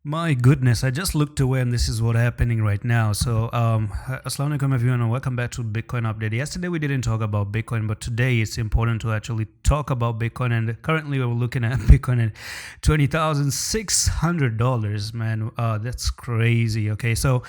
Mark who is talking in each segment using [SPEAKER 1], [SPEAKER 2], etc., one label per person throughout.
[SPEAKER 1] My goodness, I just looked away and this is what's happening right now. So, Assalamu alaikum everyone and welcome back to Bitcoin Update. Yesterday we didn't talk about Bitcoin, but today it's important to actually talk about Bitcoin. And currently we're looking at Bitcoin at $20,600, man. That's crazy. Okay, so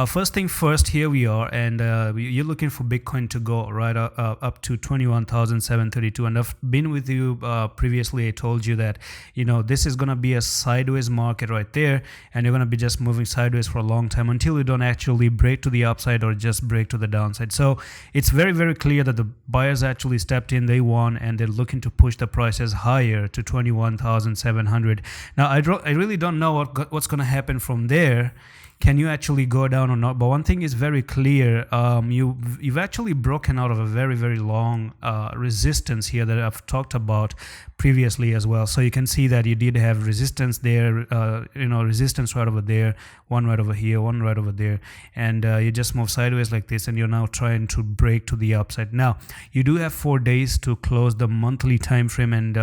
[SPEAKER 1] first thing first, here we are, and you're looking for Bitcoin to go right up to 21,732. And I've been with you previously. I told you that, this is going to be a sideways market right there. And you're going to be just moving sideways for a long time until you don't actually break to the upside or just break to the downside. So it's very, very clear that the buyers actually stepped in, they won, and they're looking to push the prices higher to 21,700. Now, I really don't know what's going to happen from there. Can you actually go down or not? But one thing is very clear. You've actually broken out of a very, very long resistance here that I've talked about previously as well. So you can see that you did have resistance there, resistance right over there, one right over here, one right over there. And you just move sideways like this, and you're now trying to break to the upside. Now, you do have 4 days to close the monthly time frame, and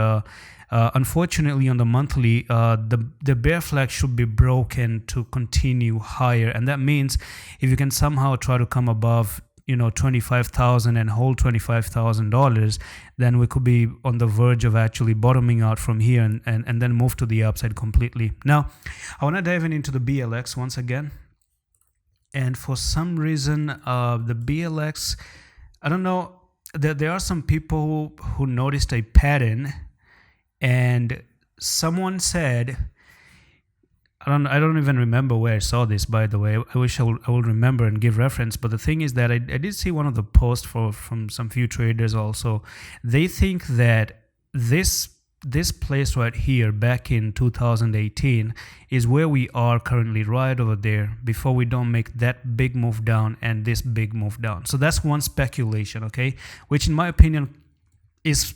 [SPEAKER 1] unfortunately on the monthly, the bear flag should be broken to continue higher, and that means if you can somehow try to come above 25,000 and hold $25,000, then we could be on the verge of actually bottoming out from here and then move to the upside completely. Now, I want to dive into the BLX once again, and for some reason the BLX, I don't know, there are some people who noticed a pattern. And someone said, I don't even remember where I saw this, by the way. I wish I would remember and give reference. But the thing is that I did see one of the posts from some few traders also. They think that this place right here back in 2018 is where we are currently, right over there, before we don't make that big move down and this big move down. So that's one speculation, okay, which in my opinion is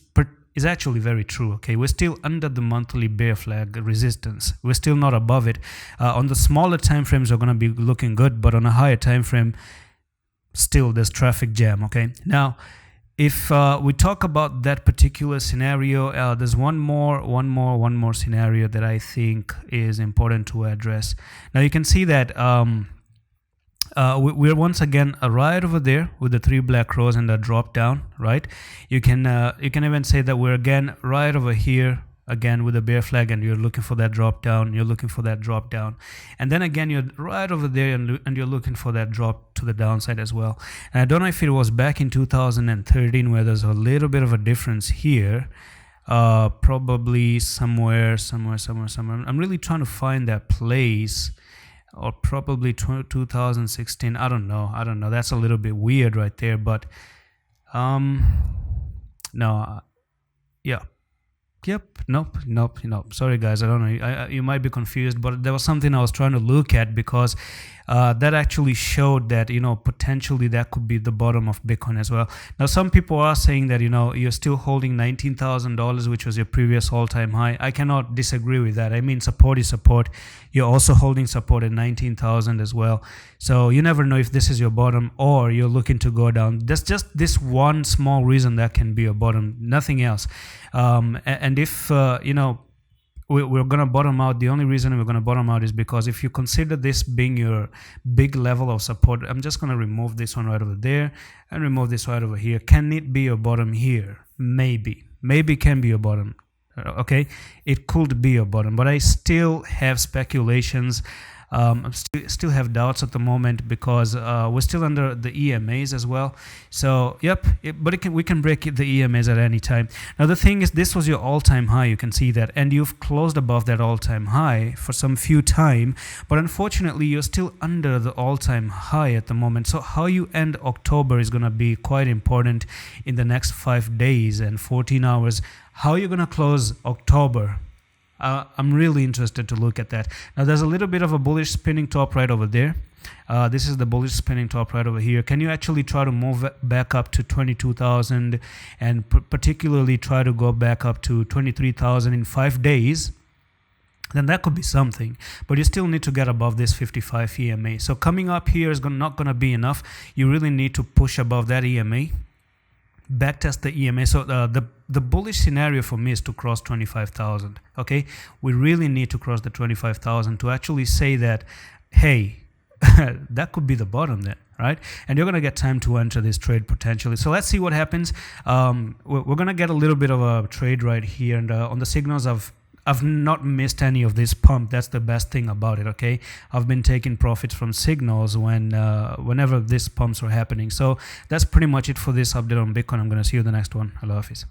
[SPEAKER 1] actually very true. Okay, we're still under the monthly bear flag resistance. We're still not above it. On the smaller time frames, we're going to be looking good, but on a higher time frame, still there's traffic jam. Okay, now if we talk about that particular scenario, there's one more scenario that I think is important to address. Now you can see that we're once again right over there with the 3 black rows and the drop down, right? You can even say that we're again right over here again with the bear flag, and you're looking for that drop down, and then again you're right over there and you're looking for that drop to the downside as well. And I don't know if it was back in 2013 where there's a little bit of a difference here, probably somewhere. I'm really trying to find that place. Or probably 2016. I don't know. That's a little bit weird right there, but no, yeah. Yep. Nope. Sorry, guys. I don't know. You might be confused, but there was something I was trying to look at because that actually showed that, potentially that could be the bottom of Bitcoin as well. Now, some people are saying that, you're still holding $19,000, which was your previous all-time high. I cannot disagree with that. I mean, support is support. You're also holding support at 19,000 as well. So you never know if this is your bottom or you're looking to go down. That's just this one small reason that can be a bottom, nothing else. And if, we're going to bottom out, the only reason we're going to bottom out is because if you consider this being your big level of support, I'm just going to remove this one right over there and remove this right over here. Can it be your bottom here? Maybe it can be your bottom. Okay, it could be your bottom, but I still have speculations. Still have doubts at the moment because we're still under the EMAs as well. So yep, we can break the EMAs at any time. Now the thing is, this was your all-time high. You can see that, and you've closed above that all-time high for some few time, but unfortunately you're still under the all-time high at the moment. So how you end October is going to be quite important in the next 5 days and 14 hours. How you're going to close October? I'm really interested to look at that. Now, there's a little bit of a bullish spinning top right over there. This is the bullish spinning top right over here. Can you actually try to move back up to 22,000 and particularly try to go back up to 23,000 in 5 days? Then that could be something, but you still need to get above this 55 EMA. So coming up here is not going to be enough. You really need to push above that EMA backtest the EMA. So the bullish scenario for me is to cross 25,000. Okay, we really need to cross the 25,000 to actually say that, hey, that could be the bottom then, right? And you're gonna get time to enter this trade potentially. So let's see what happens. We're gonna get a little bit of a trade right here, and on the signals I've not missed any of this pump. That's the best thing about it. Okay, I've been taking profits from signals whenever these pumps were happening. So that's pretty much it for this update on Bitcoin. I'm gonna see you in the next one. Allah Hafiz.